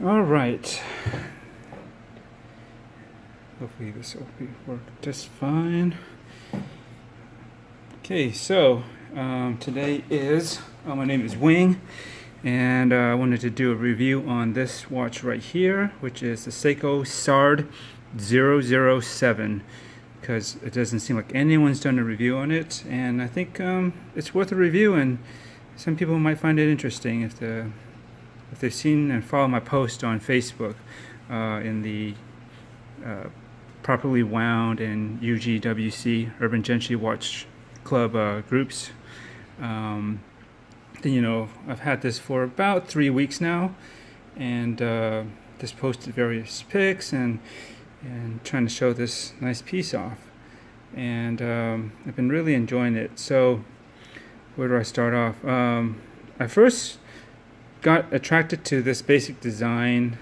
All right. Hopefully this will work just fine. Okay, so today is, my name is Wing, and I wanted to do a review on this watch right here, which is the Seiko SARD007, because it doesn't seem like anyone's done a review on it, and I think it's worth a review, and some people might find it interesting if they've seen and followed my post on Facebook in the Properly Wound and UGWC Urban Gentry Watch Club groups. Then, I've had this for about 3 weeks now, and just posted various pics and trying to show this nice piece off, and I've been really enjoying it. So where do I start off? I first got attracted to this basic design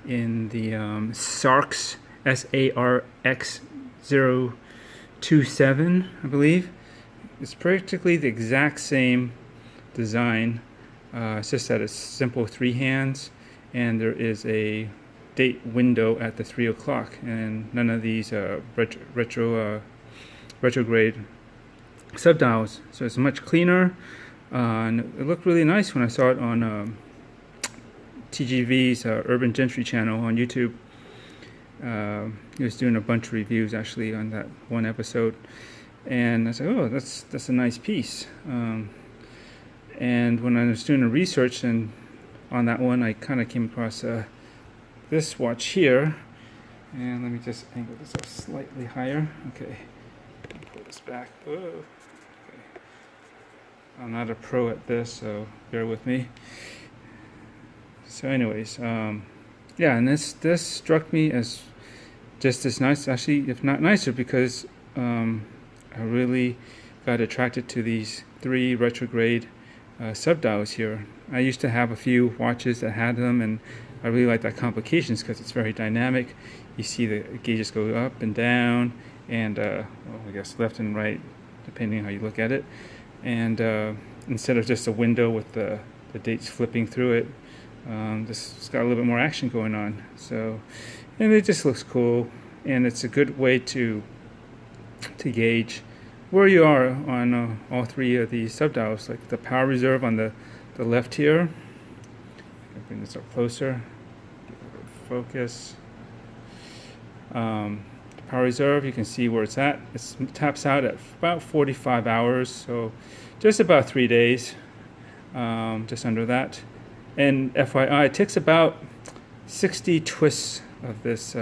in the SARX SARX027, I believe. It's practically the exact same design. It's just that it's simple 3 hands, and there is a date window at the 3 o'clock, and none of these retrograde subdials. So it's much cleaner, and it looked really nice when I saw it on TGV's Urban Gentry channel on YouTube. He was doing a bunch of reviews actually on that one episode, and I said, "Oh, that's a nice piece." And when I was doing the research and on that one, I kind of came across this watch here, and let me just angle this up slightly higher. Okay, pull this back. Oh, okay. I'm not a pro at this, so bear with me. So, anyways, yeah, and this struck me as just as nice, actually, if not nicer, because I really got attracted to these 3 retrograde subdials here. I used to have a few watches that had them, and I really like that complications because it's very dynamic. You see the gauges go up and down, and I guess left and right, depending on how you look at it. And instead of just a window with the dates flipping through it, this has got a little bit more action going on. So, and it just looks cool, and it's a good way to gauge where you are on all 3 of these subdials. Like the power reserve on the left here. I'll bring this up closer. Focus. The power reserve, you can see where it's at. It taps out at about 45 hours, so just about 3 days, just under that. And FYI, it takes about 60 twists of this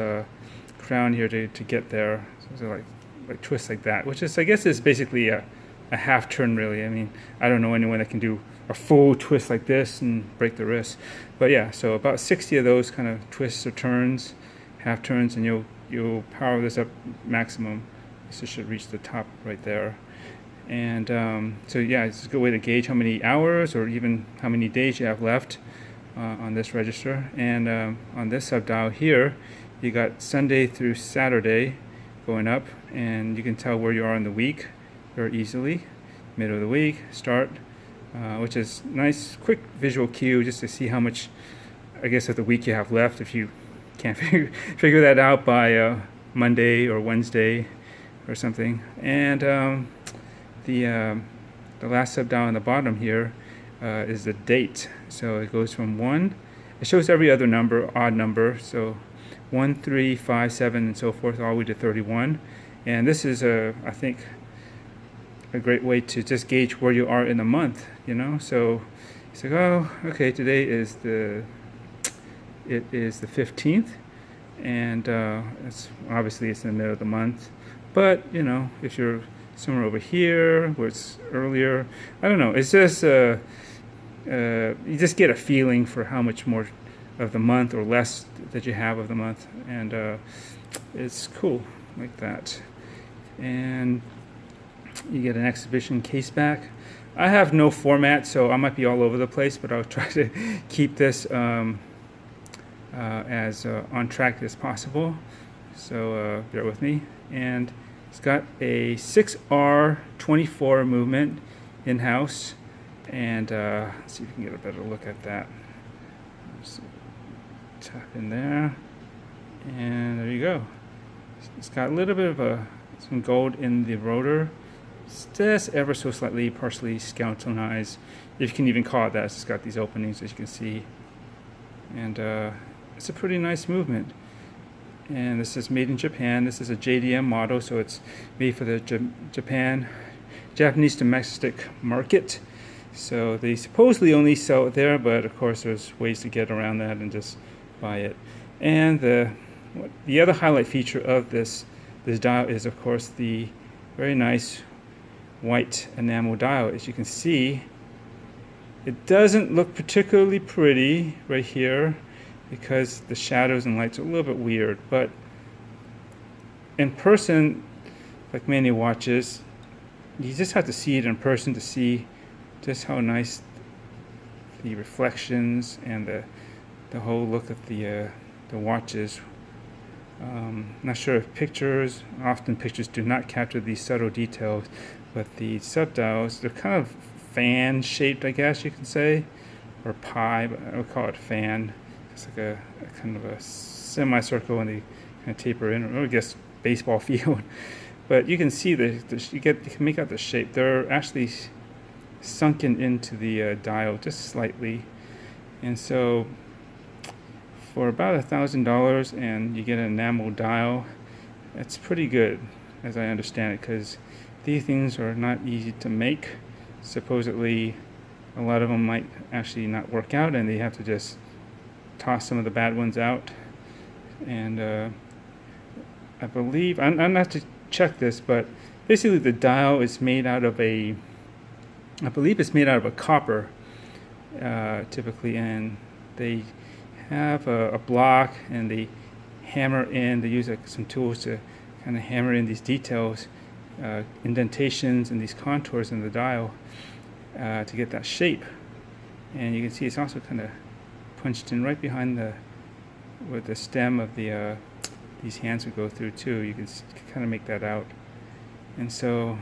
crown here to get there. So like twists like that, which is, I guess, is basically a half turn, really. I mean, I don't know anyone that can do a full twist like this and break the wrist. But yeah, so about 60 of those kind of twists or turns, half turns, and you'll power this up maximum. So it should reach the top right there. And so yeah, it's a good way to gauge how many hours or even how many days you have left on this register. And on this subdial here, you got Sunday through Saturday going up, and you can tell where you are in the week very easily. Middle of the week, start, which is nice, quick visual cue just to see how much, I guess, of the week you have left if you can't figure that out by Monday or Wednesday or something. And the last subdial on the bottom here is the date. So it goes from 1. It shows every other number, odd number. So 1, 3, 5, 7, and so forth, all the way to 31. And this is I think a great way to just gauge where you are in the month. So it's like, oh, okay, today is the 15th, and it's obviously it's in the middle of the month. But if you're somewhere over here where it's earlier, I don't know. It's just you just get a feeling for how much more of the month or less that you have of the month, and it's cool like that. And you get an exhibition case back. I have no format, so I might be all over the place, but I'll try to keep this as on track as possible. So bear with me. And it's got a 6R24 movement in-house, and let's see if we can get a better look at that. tap in there, and there you go. It's got a little bit of some gold in the rotor. It's just ever so slightly partially skeletonized, if you can even call it that. It's got these openings, as you can see, and it's a pretty nice movement. And this is made in Japan. This is a JDM model, so it's made for the Japanese domestic market. So they supposedly only sell it there, but of course there's ways to get around that and just buy it. And the other highlight feature of this dial is, of course, the very nice white enamel dial. As you can see, it doesn't look particularly pretty right here because the shadows and lights are a little bit weird, but in person, like many watches, you just have to see it in person to see just how nice the reflections and the whole look of the watch is. Not sure if often pictures do not capture these subtle details, but the subdials, they're kind of fan shaped, I guess you can say, or pie, but I would call it fan. It's like a kind of a semicircle, and they kind of taper in, or I guess baseball field. But you can see you can make out the shape. They're actually sunken into the dial just slightly, and so for about $1,000 and you get an enamel dial, that's pretty good, as I understand it, because these things are not easy to make. Supposedly a lot of them might actually not work out, and they have to just toss some of the bad ones out. And I believe, I'm going to have to check this, but basically the dial is made out of I believe it's made out of a copper typically, and they have a block, and they use some tools to kind of hammer in these details, indentations and these contours in the dial to get that shape. And you can see it's also kind of punched in right behind where the stem of these hands would go through too. You can kind of make that out. And so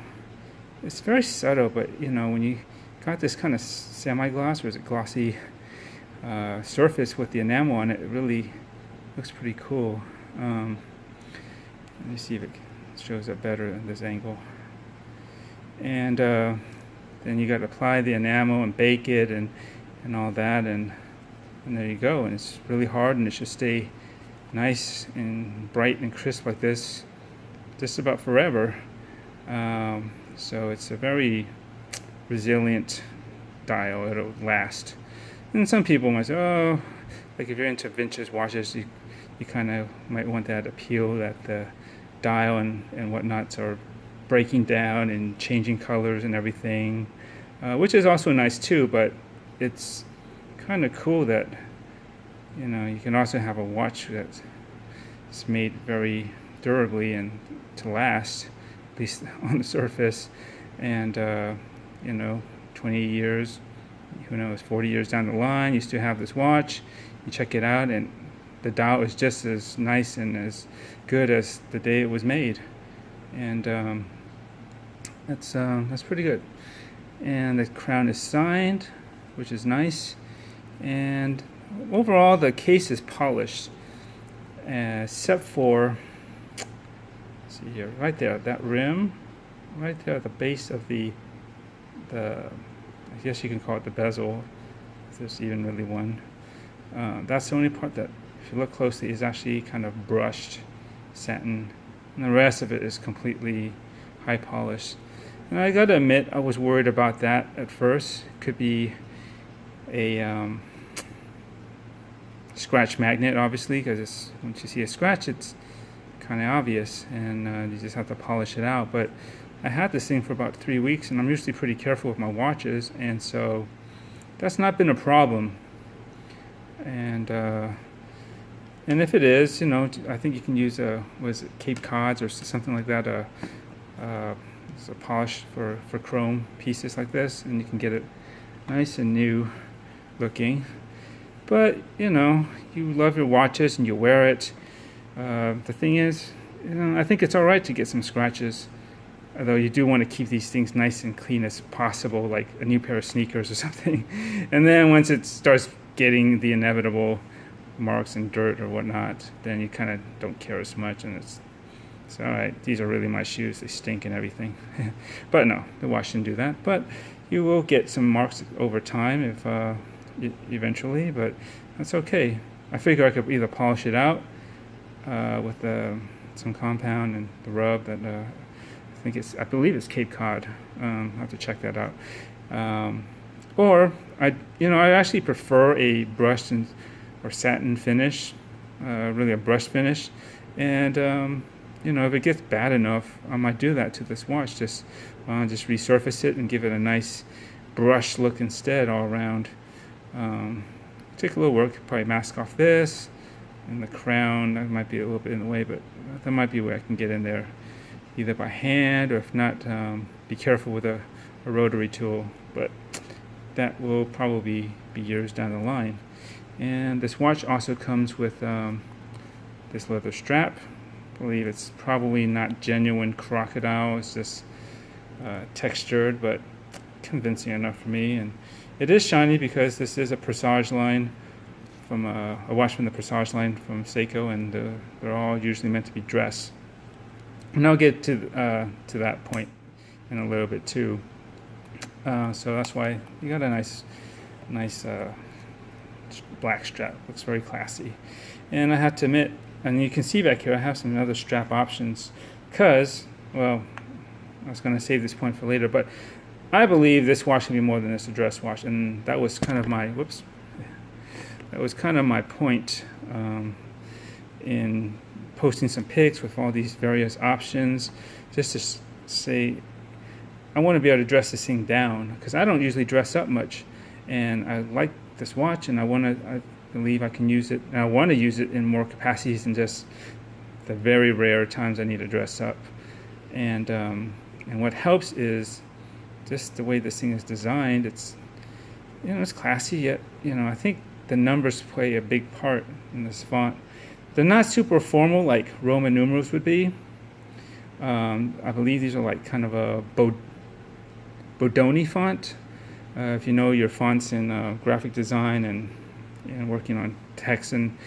it's very subtle, but when you got this kind of semi-gloss, or is it glossy surface with the enamel on it, it really looks pretty cool. Let me see if it shows up better in this angle. And then you got to apply the enamel and bake it and all that, and there you go. And it's really hard, and it should stay nice and bright and crisp like this just about forever. So it's a very resilient dial. It'll last. And some people might say, oh, like if you're into vintage watches, you kind of might want that appeal that the dial and whatnots are breaking down and changing colors and everything, which is also nice too. But it's kind of cool that you can also have a watch that's made very durably and to last, at least on the surface, and 20 years, who knows, 40 years down the line, you still have this watch. You check it out, and the dial is just as nice and as good as the day it was made, and that's pretty good. And the crown is signed, which is nice, and overall the case is polished, except for, let's see here, right there, that rim, right there at the base of the I guess you can call it the bezel, if there's even really one. That's the only part that, if you look closely, is actually kind of brushed satin, and the rest of it is completely high polished. And I gotta admit, I was worried about that at first. It could be a scratch magnet, obviously, because once you see a scratch, it's kind of obvious, and you just have to polish it out. But I had this thing for about 3 weeks, and I'm usually pretty careful with my watches, and so that's not been a problem. And if it is, I think you can use Cape Cods or something like that, it's a polish for chrome pieces like this, and you can get it nice and new looking. But you love your watches and you wear it. The thing is, I think it's all right to get some scratches, although you do want to keep these things nice and clean as possible, like a new pair of sneakers or something. And then once it starts getting the inevitable marks and dirt or whatnot, then you kind of don't care as much, and it's all right. These are really my shoes. They stink and everything. But no, the watch didn't do that. But you will get some marks over time if eventually, but that's okay. I figure I could either polish it out with some compound and the rub that I believe it's Cape Cod. I'll have to check that out. Or I actually prefer a brushed or satin finish, really a brush finish. And if it gets bad enough, I might do that to this watch. Just resurface it and give it a nice brush look instead, all around. Take a little work, probably mask off this and the crown. That might be a little bit in the way, but that might be where I can get in there, either by hand or if not, be careful with a rotary tool. But that will probably be years down the line. And this watch also comes with this leather strap. I believe it's probably not genuine crocodile. It's just textured, but convincing enough for me. And it is shiny because this is a Presage line from a watch from the Presage line from Seiko, and they're all usually meant to be dress. And I'll get to that point in a little bit too. So that's why you got a nice black strap. Looks very classy. And I have to admit, and you can see back here, I have some other strap options because, well, I was going to save this point for later, but I believe this watch can be more than just a dress watch, and that was kind of my point in posting some pics with all these various options, just to say I want to be able to dress this thing down because I don't usually dress up much, and I like this watch, and I believe I can use it, and I want to use it in more capacities than just the very rare times I need to dress up. And what helps is just the way this thing is designed. It's it's classy, yet I think the numbers play a big part in this font. They're not super formal like Roman numerals would be. I believe these are like kind of a Bodoni font. If you know your fonts in graphic design and working on text in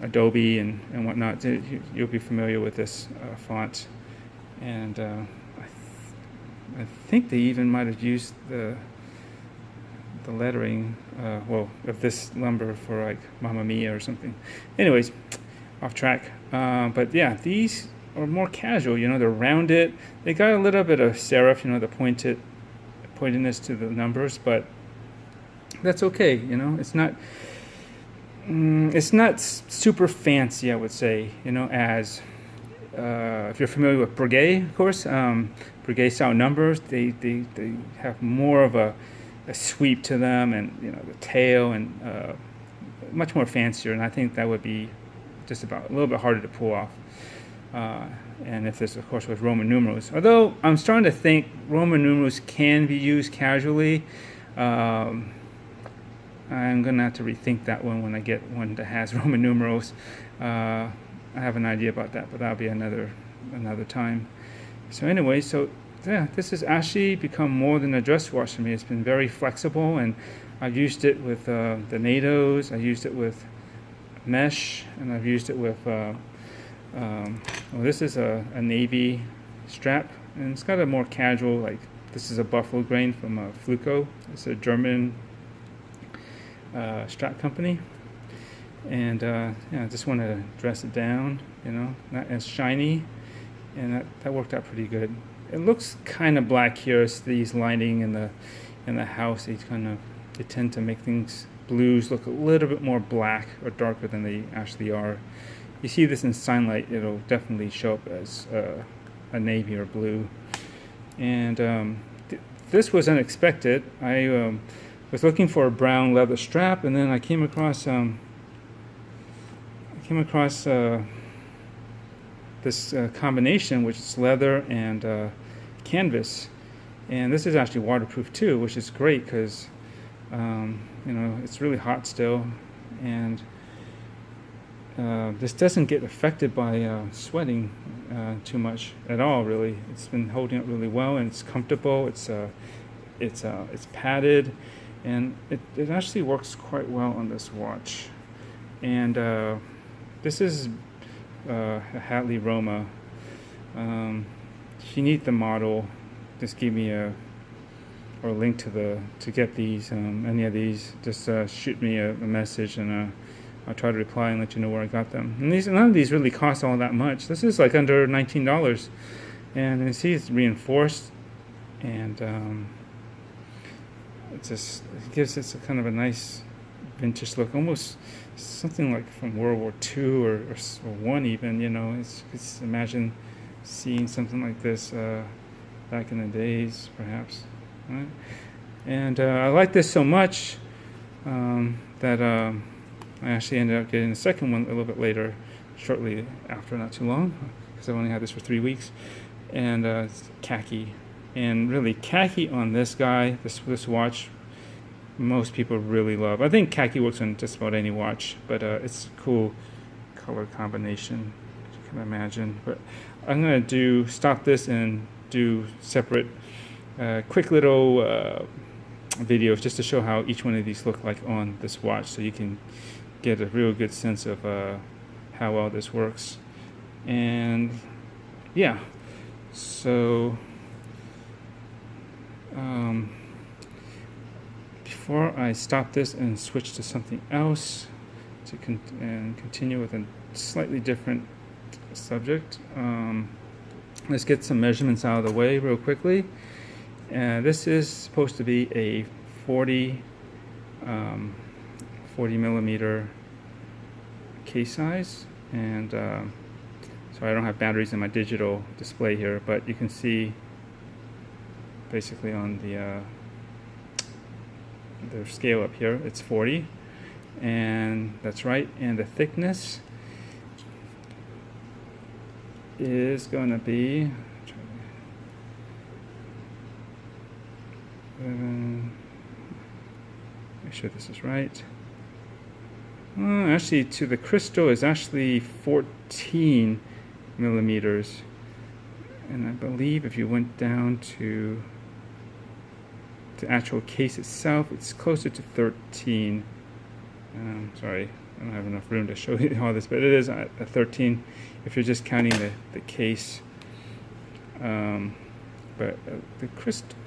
Adobe and whatnot, you'll be familiar with this font. And I think they even might have used the lettering, of this number for like Mamma Mia or something. Anyways, off track. But yeah, these are more casual. They're rounded. They got a little bit of serif, the pointedness to the numbers, but that's okay. It's not super fancy, I would say. As if you're familiar with Breguet, of course, Breguet style numbers, they have more of a sweep to them, and the tail, and much more fancier. And I think that would be just about a little bit harder to pull off. And if this, of course, was Roman numerals, although I'm starting to think Roman numerals can be used casually. I'm gonna have to rethink that one when I get one that has Roman numerals. I have an idea about that, but that'll be another time. So anyway, yeah, this has actually become more than a dress watch for me. It's been very flexible, and I've used it with the NATOs. I used it with mesh, and I've used it with this is a navy strap, and it's got a more casual, like this is a buffalo grain from Fluco. It's a German strap company, and I just wanted to dress it down, not as shiny, and that worked out pretty good. It looks kind of black here. It's these lining in the house. They tend to make things, blues, look a little bit more black or darker than they actually are. You see this in sunlight, it'll definitely show up as a navy or blue. And this was unexpected. I was looking for a brown leather strap, and then I came across this combination, which is leather and canvas, and this is actually waterproof too, which is great because it's really hot still, and this doesn't get affected by sweating too much at all. Really, it's been holding up really well, and it's comfortable. It's padded, and it actually works quite well on this watch. And this is a Hadley Roma. If you need the model, just give me a link to get these, any of these. Just shoot me a message, and I'll try to reply and let you know where I got them. And none of these really cost all that much. This is like under $19, and you see it's reinforced, and it gives it kind of a nice vintage look, almost something like from World War II or one even. You know, it's imagine seeing something like this back in the days, perhaps. Right? And I like this so much that I actually ended up getting the second one a little bit later, shortly after, not too long, because I only had this for 3 weeks. And it's khaki, and really khaki on this guy, this watch, most people really love. I think khaki works on just about any watch, but it's a cool color combination, as you can imagine. But I'm going to stop this and do separate quick little videos just to show how each one of these look like on this watch, so you can get a real good sense of how well this works. And yeah, so before I stop this and switch to something else and continue with a slightly different subject, let's get some measurements out of the way real quickly. This is supposed to be a 40 millimeter case size, and so I don't have batteries in my digital display here, but you can see basically on the scale up here, it's 40, and that's right. And the thickness is going to be make sure this is right. Actually, to the crystal is actually 14 millimeters, and I believe if you went down to the actual case itself, it's closer to 13. Sorry, I don't have enough room to show you all this, but it is a 13 if you're just counting the case. But the crystal,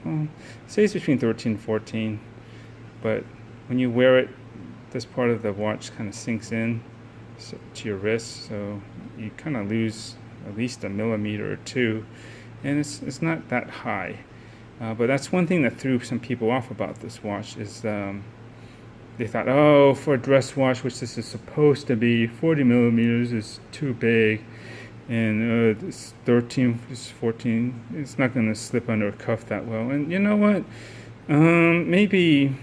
well, it says between 13 and 14, but when you wear it, this part of the watch kind of sinks in to your wrist, so you kind of lose at least a millimeter or two, and it's not that high. But that's one thing that threw some people off about this watch, is they thought, oh, for a dress watch, which this is supposed to be, 40 millimeters is too big, and this 13, this 14, it's not going to slip under a cuff that well. And you know what? Maybe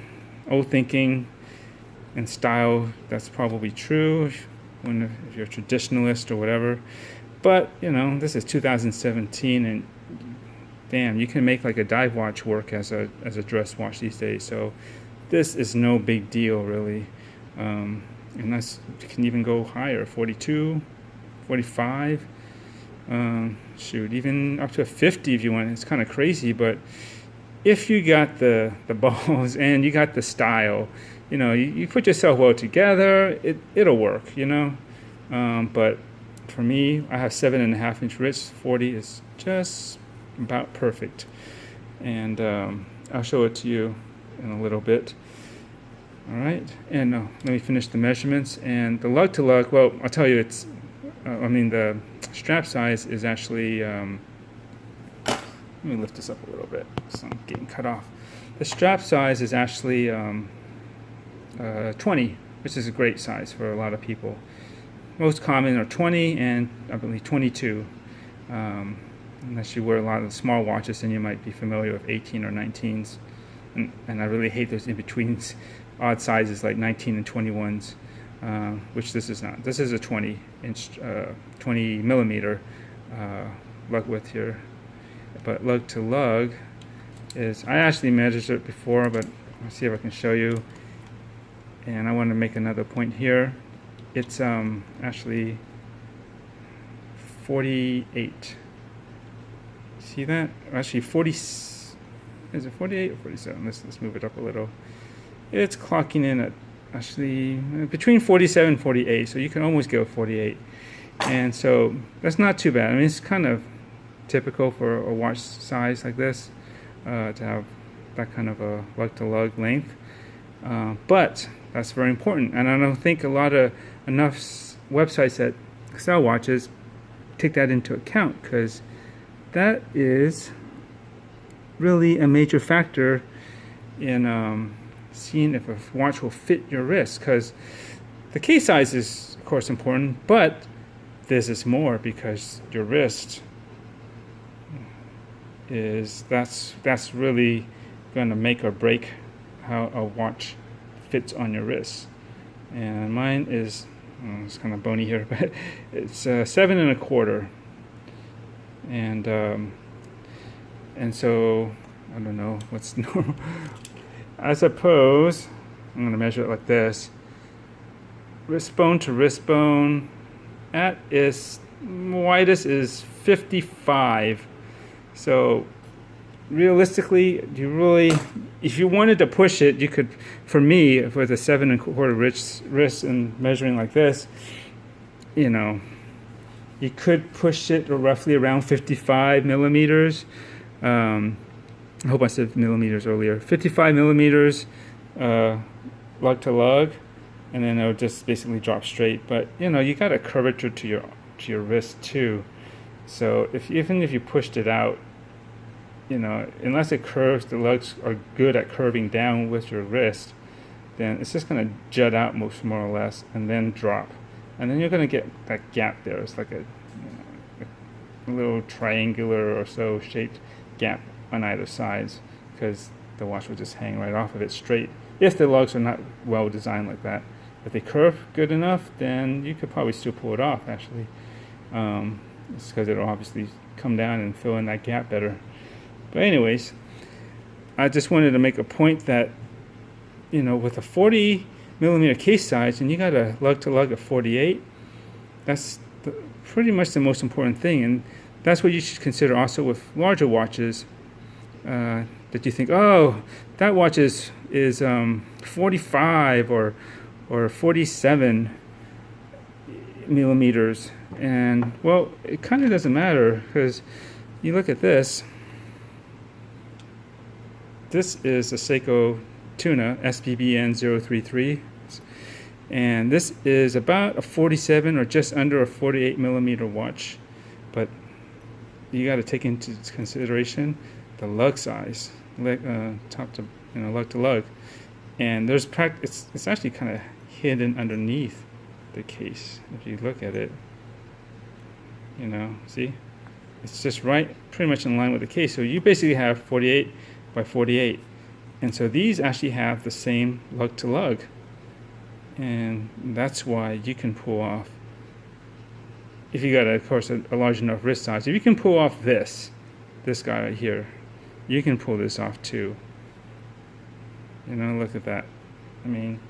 old thinking and style, that's probably true if you're a traditionalist or whatever. But, you know, this is 2017, and damn, you can make like a dive watch work as a dress watch these days. So this is no big deal, really. And that's, you can even go higher, 42, 45. Shoot, even up to 50 if you want. It's kind of crazy, but if you got the balls and you got the style, you know, you put yourself well together, it'll work, you know. But for me, I have 7.5-inch wrists. 40 is just about perfect, and I'll show it to you in a little bit. All right, and let me finish the measurements. And the lug to lug, well, I'll tell you, it's the strap size is actually let me lift this up a little bit so I'm getting cut off. The strap size is actually 20, which is a great size for a lot of people. Most common are 20 and I believe 22. Unless you wear a lot of the small watches, then you might be familiar with 18 or 19s. And I really hate those in-betweens, odd sizes like 19 and 21s, which this is not. This is a 20-inch, 20 millimeter lug width here. But lug to lug is, I actually measured it before, but let's see if I can show you. And I want to make another point here. It's actually 48. See that? Actually 40, is it 48 or 47? Let's move it up a little. It's clocking in at actually between 47 and 48, so you can almost go 48. And so that's not too bad. I mean, it's kind of typical for a watch size like this to have that kind of a lug-to-lug length. But that's very important, and I don't think enough websites that sell watches take that into account, because that is really a major factor in seeing if a watch will fit your wrist. Because the case size is, of course, important, but this is more, because your wrist that's really going to make or break how a watch fits on your wrist. And mine is, it's kind of bony here, but it's 7 1/4, and so I don't know what's normal. I suppose I'm going to measure it like this: wrist bone to wrist bone. At its widest is 55. So realistically, if you wanted to push it, you could. For me, with a 7 1/4 wrist and measuring like this, you could push it roughly around 55 millimeters. I hope I said millimeters earlier. 55 millimeters, lug to lug, and then it'll just basically drop straight. But you got a curvature to your wrist too. So even if you pushed it out, unless it curves, the lugs are good at curving down with your wrist, then it's just going to jut out more or less, and then drop. And then you're going to get that gap there. It's like a little triangular or so shaped gap on either sides, because the watch will just hang right off of it straight, if the lugs are not well designed like that. If they curve good enough, then you could probably still pull it off, actually. It's because it'll obviously come down and fill in that gap better. But anyways, I just wanted to make a point that, with a 40 millimeter case size, and you got a lug to lug of 48, that's pretty much the most important thing. And that's what you should consider also with larger watches, that you think, oh, that watch is 45 or 47 millimeters. And well, it kind of doesn't matter, because you look at this. This is a Seiko Tuna SPBN 033, and this is about a 47 or just under a 48 millimeter watch. But you got to take into consideration the lug size, top to lug to lug, and there's it's actually kind of hidden underneath the case. If you look at it, see, it's just pretty much in line with the case. So you basically have 48 by 48, and so these actually have the same lug to lug, and that's why you can pull off, if you got of course a large enough wrist size, if you can pull off this guy right here, you can pull this off too. Look at that. I mean,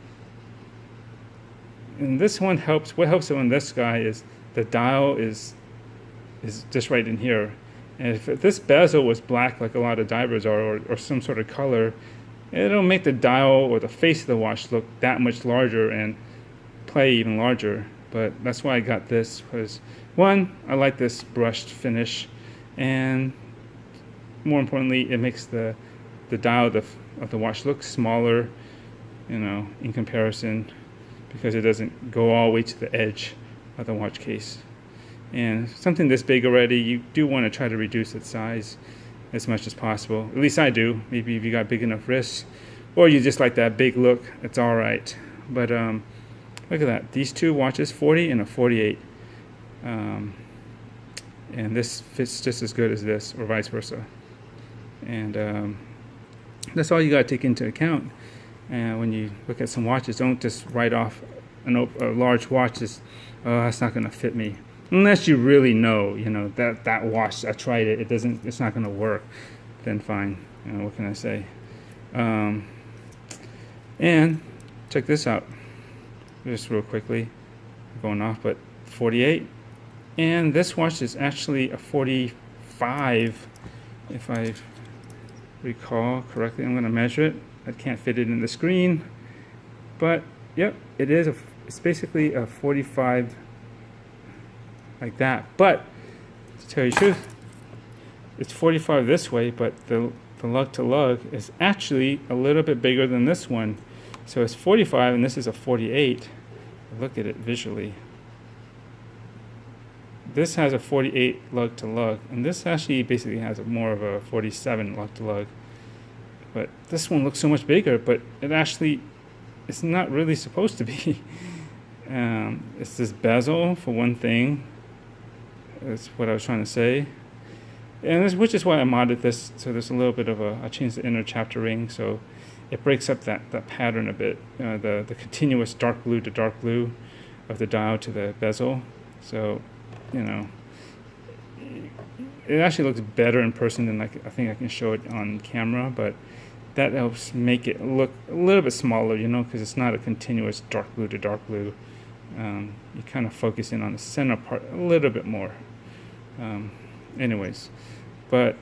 and this one helps. What helps on this guy is the dial is just right in here. And if this bezel was black, like a lot of divers are, or some sort of color, it'll make the dial or the face of the watch look that much larger and play even larger. But that's why I got this, because one, I like this brushed finish, and more importantly, it makes the dial of the watch look smaller, in comparison, because it doesn't go all the way to the edge of the watch case. And something this big already, you do want to try to reduce its size as much as possible. At least I do. Maybe if you got big enough wrists, or you just like that big look, it's all right. But look at that. These two watches, 40 and a 48. And this fits just as good as this, or vice versa. And that's all you got to take into account. And when you look at some watches, don't just write off a large watch as, oh, that's not going to fit me. Unless you really know, that watch, I tried it, it's not going to work, then fine. What can I say? And check this out, just real quickly, going off, but 48, and this watch is actually a 45, if I recall correctly. I'm going to measure it. I can't fit it in the screen, but Yep, it is. It's basically a 45 like that. But to tell you the truth, it's 45 this way, but the lug to lug is actually a little bit bigger than this one. So it's 45 and this is a 48. Look at it visually. This has a 48 lug to lug, and this actually basically has more of a 47 lug to lug. But this one looks so much bigger, but it's not really supposed to be. It's this bezel for one thing. That's what I was trying to say. And which is why I modded this, so there's a little bit of I changed the inner chapter ring, so it breaks up that pattern a bit, the continuous dark blue to dark blue of the dial to the bezel. So, you know, it actually looks better in person than I think I can show it on camera, but that helps make it look a little bit smaller, you know, because it's not a continuous dark blue to dark blue. You kind of focus in on the center part a little bit more. Anyways, but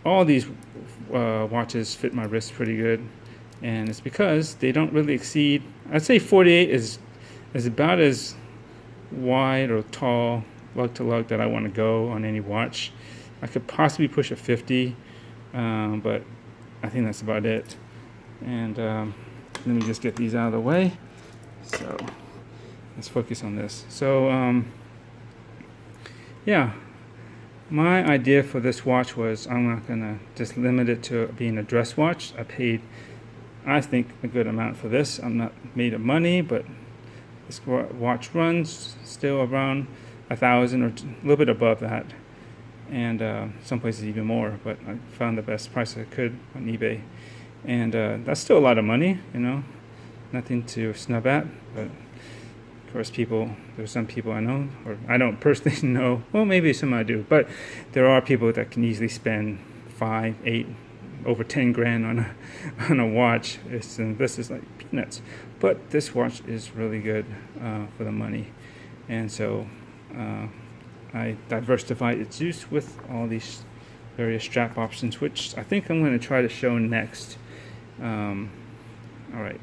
all these watches fit my wrist pretty good, and it's because they don't really exceed, I'd say 48 is about as wide or tall lug to lug that I want to go on any watch. I could possibly push a 50, but I think that's about it. And let me just get these out of the way. So let's focus on this. So yeah, my idea for this watch was I'm not gonna just limit it to being a dress watch. I paid, I think, a good amount for this. I'm not made of money, but this watch runs still around 1,000 or a little bit above that, and some places even more. But I found the best price I could on eBay, and that's still a lot of money, you know, nothing to snub at. But of course, there's some people I know, or I don't personally know, well, maybe some I do, but there are people that can easily spend 5, 8, over 10 grand on a watch. This is like peanuts, but this watch is really good for the money, and so I diversified its use with all these various strap options, which I think I'm going to try to show next. All right.